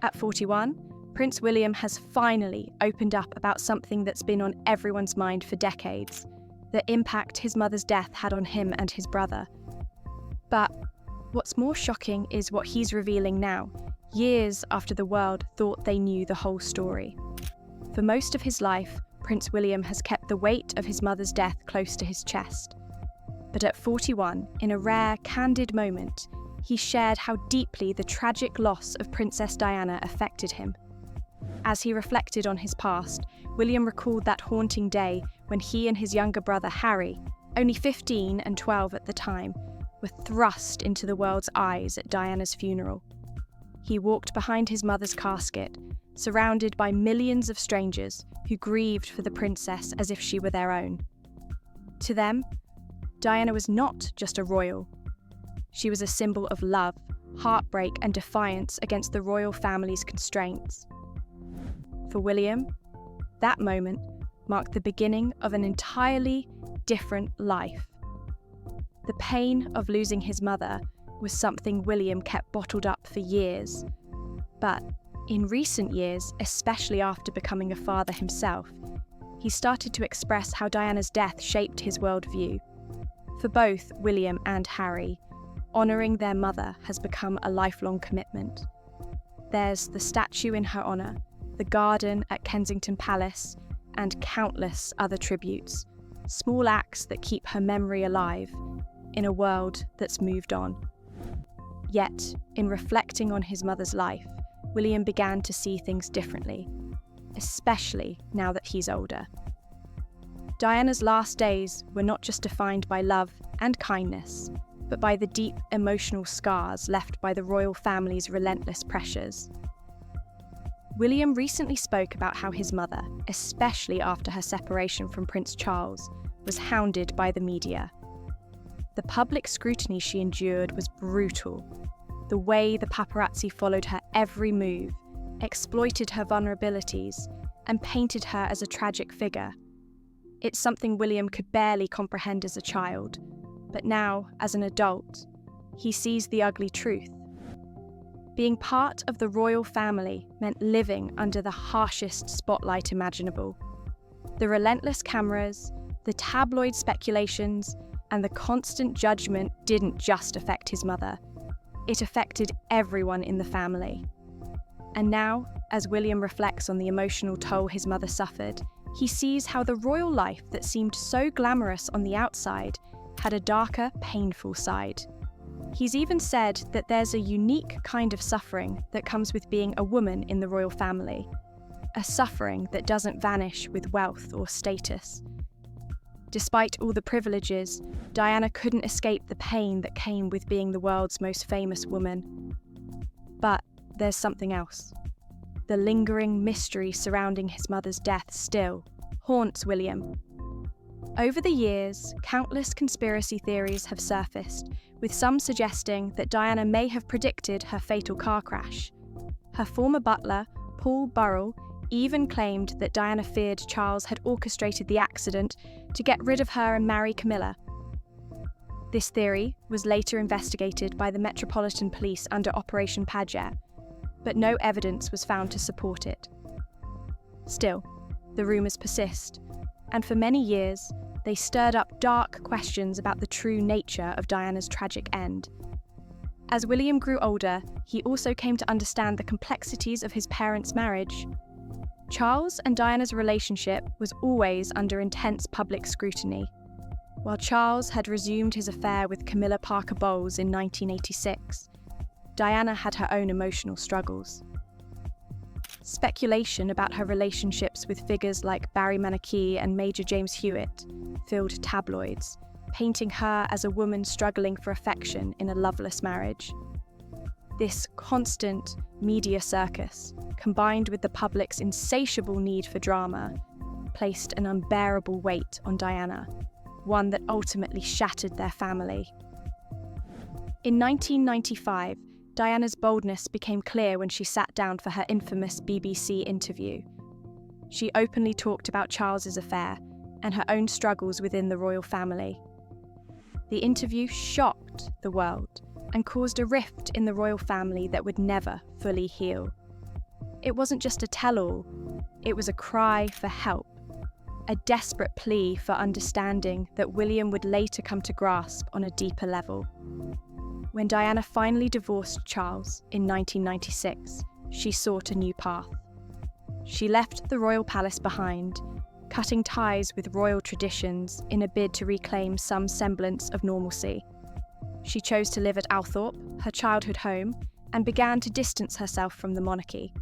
At 41, Prince William has finally opened up about something that's been on everyone's mind for decades, the impact his mother's death had on him and his brother. But what's more shocking is what he's revealing now, years after the world thought they knew the whole story. For most of his life, Prince William has kept the weight of his mother's death close to his chest. But at 41, in a rare, candid moment, he shared how deeply the tragic loss of Princess Diana affected him. As he reflected on his past, William recalled that haunting day when he and his younger brother Harry, only 15 and 12 at the time, were thrust into the world's eyes at Diana's funeral. He walked behind his mother's casket, surrounded by millions of strangers who grieved for the princess as if she were their own. To them, Diana was not just a royal. She was a symbol of love, heartbreak, and defiance against the royal family's constraints. For William, that moment marked the beginning of an entirely different life. The pain of losing his mother was something William kept bottled up for years. But in recent years, especially after becoming a father himself, he started to express how Diana's death shaped his worldview. For both William and Harry, honouring their mother has become a lifelong commitment. There's the statue in her honour, the garden at Kensington Palace, and countless other tributes, small acts that keep her memory alive in a world that's moved on. Yet, in reflecting on his mother's life, William began to see things differently, especially now that he's older. Diana's last days were not just defined by love and kindness, but by the deep emotional scars left by the royal family's relentless pressures. William recently spoke about how his mother, especially after her separation from Prince Charles, was hounded by the media. The public scrutiny she endured was brutal. The way the paparazzi followed her every move, exploited her vulnerabilities, and painted her as a tragic figure. It's something William could barely comprehend as a child, but now, as an adult, he sees the ugly truth. Being part of the royal family meant living under the harshest spotlight imaginable. The relentless cameras, the tabloid speculations, and the constant judgment didn't just affect his mother. It affected everyone in the family. And now, as William reflects on the emotional toll his mother suffered, he sees how the royal life that seemed so glamorous on the outside had a darker, painful side. He's even said that there's a unique kind of suffering that comes with being a woman in the royal family, a suffering that doesn't vanish with wealth or status. Despite all the privileges, Diana couldn't escape the pain that came with being the world's most famous woman. But there's something else. The lingering mystery surrounding his mother's death still haunts William. Over the years, countless conspiracy theories have surfaced, with some suggesting that Diana may have predicted her fatal car crash. Her former butler, Paul Burrell, even claimed that Diana feared Charles had orchestrated the accident to get rid of her and marry Camilla. This theory was later investigated by the Metropolitan Police under Operation Paget, but no evidence was found to support it. Still, the rumours persist, and for many years, they stirred up dark questions about the true nature of Diana's tragic end. As William grew older, he also came to understand the complexities of his parents' marriage. Charles and Diana's relationship was always under intense public scrutiny. While Charles had resumed his affair with Camilla Parker Bowles in 1986, Diana had her own emotional struggles. Speculation about her relationships with figures like Barry Manickey and Major James Hewitt filled tabloids, painting her as a woman struggling for affection in a loveless marriage. This constant media circus, combined with the public's insatiable need for drama, placed an unbearable weight on Diana, one that ultimately shattered their family. In 1995, Diana's boldness became clear when she sat down for her infamous BBC interview. She openly talked about Charles's affair and her own struggles within the royal family. The interview shocked the world and caused a rift in the royal family that would never fully heal. It wasn't just a tell-all, it was a cry for help, a desperate plea for understanding that William would later come to grasp on a deeper level. When Diana finally divorced Charles in 1996, she sought a new path. She left the royal palace behind, cutting ties with royal traditions in a bid to reclaim some semblance of normalcy. She chose to live at Althorp, her childhood home, and began to distance herself from the monarchy.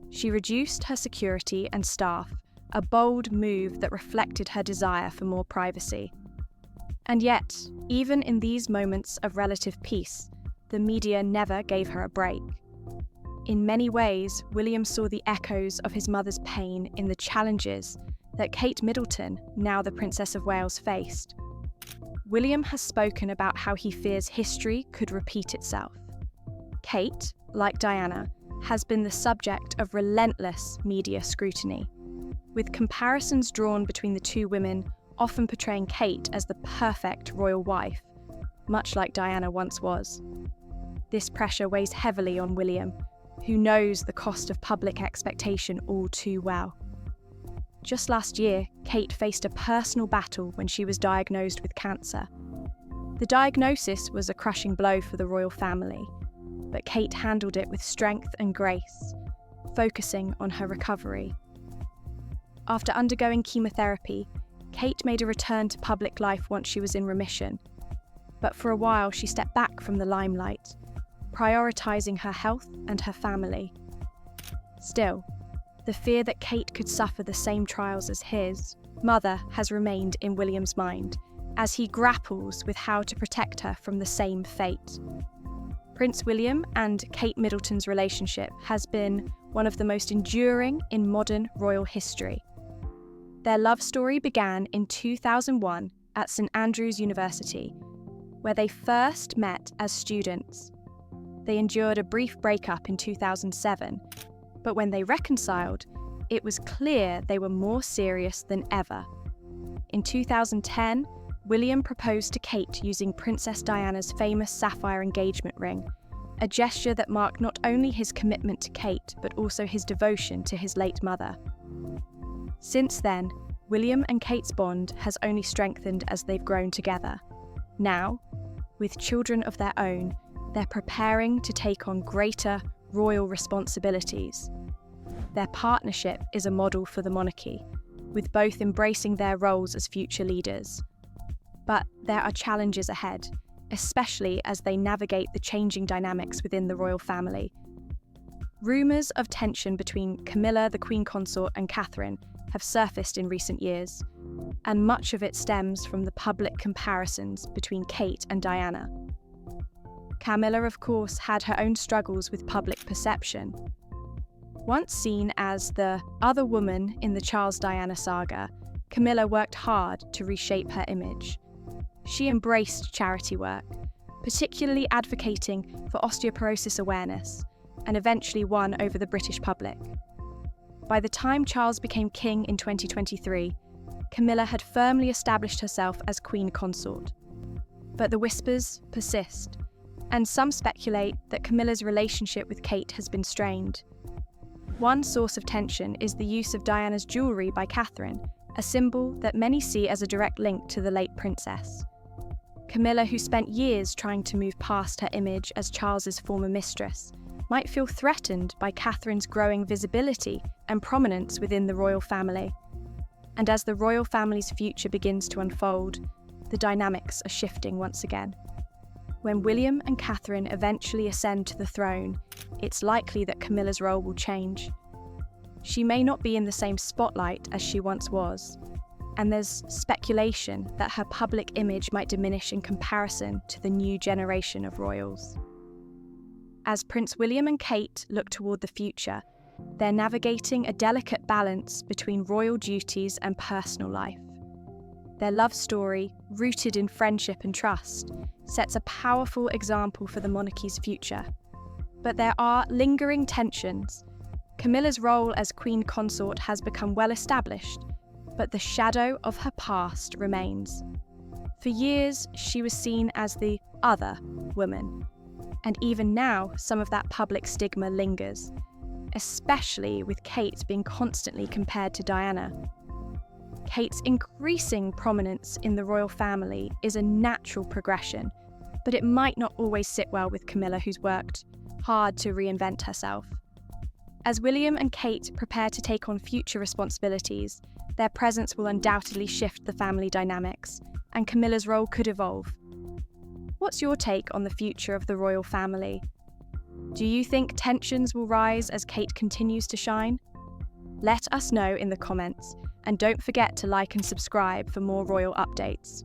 She reduced her security and staff, a bold move that reflected her desire for more privacy. And yet, even in these moments of relative peace, the media never gave her a break. In many ways, William saw the echoes of his mother's pain in the challenges that Kate Middleton, now the Princess of Wales, faced. William has spoken about how he fears history could repeat itself. Kate, like Diana, has been the subject of relentless media scrutiny, with comparisons drawn between the two women often portraying Kate as the perfect royal wife, much like Diana once was. This pressure weighs heavily on William, who knows the cost of public expectation all too well. Just last year, Kate faced a personal battle when she was diagnosed with cancer. The diagnosis was a crushing blow for the royal family, but Kate handled it with strength and grace, focusing on her recovery. After undergoing chemotherapy, Kate made a return to public life once she was in remission, but for a while she stepped back from the limelight, prioritizing her health and her family. Still, the fear that Kate could suffer the same trials as his mother has remained in William's mind, as he grapples with how to protect her from the same fate. Prince William and Kate Middleton's relationship has been one of the most enduring in modern royal history. Their love story began in 2001 at St Andrews University, where they first met as students. They endured a brief breakup in 2007, but when they reconciled, it was clear they were more serious than ever. In 2010, William proposed to Kate using Princess Diana's famous sapphire engagement ring, a gesture that marked not only his commitment to Kate, but also his devotion to his late mother. Since then, William and Kate's bond has only strengthened as they've grown together. Now, with children of their own, they're preparing to take on greater royal responsibilities. Their partnership is a model for the monarchy, with both embracing their roles as future leaders. But there are challenges ahead, especially as they navigate the changing dynamics within the royal family. Rumours of tension between Camilla, the Queen Consort, and Catherine have surfaced in recent years, and much of it stems from the public comparisons between Kate and Diana. Camilla, of course, had her own struggles with public perception. Once seen as the other woman in the Charles-Diana saga, Camilla worked hard to reshape her image. She embraced charity work, particularly advocating for osteoporosis awareness, and eventually won over the British public. By the time Charles became king in 2023, Camilla had firmly established herself as Queen Consort. But the whispers persist, and some speculate that Camilla's relationship with Kate has been strained. One source of tension is the use of Diana's jewellery by Catherine, a symbol that many see as a direct link to the late princess. Camilla, who spent years trying to move past her image as Charles's former mistress, might feel threatened by Catherine's growing visibility and prominence within the royal family. And as the royal family's future begins to unfold, the dynamics are shifting once again. When William and Catherine eventually ascend to the throne, it's likely that Camilla's role will change. She may not be in the same spotlight as she once was, and there's speculation that her public image might diminish in comparison to the new generation of royals. As Prince William and Kate look toward the future, they're navigating a delicate balance between royal duties and personal life. Their love story, rooted in friendship and trust, sets a powerful example for the monarchy's future. But there are lingering tensions. Camilla's role as Queen Consort has become well established, but the shadow of her past remains. For years, she was seen as the other woman, and even now, some of that public stigma lingers, especially with Kate being constantly compared to Diana. Kate's increasing prominence in the royal family is a natural progression, but it might not always sit well with Camilla, who's worked hard to reinvent herself. As William and Kate prepare to take on future responsibilities, their presence will undoubtedly shift the family dynamics, and Camilla's role could evolve. What's your take on the future of the royal family? Do you think tensions will rise as Kate continues to shine? Let us know in the comments, and don't forget to like and subscribe for more royal updates.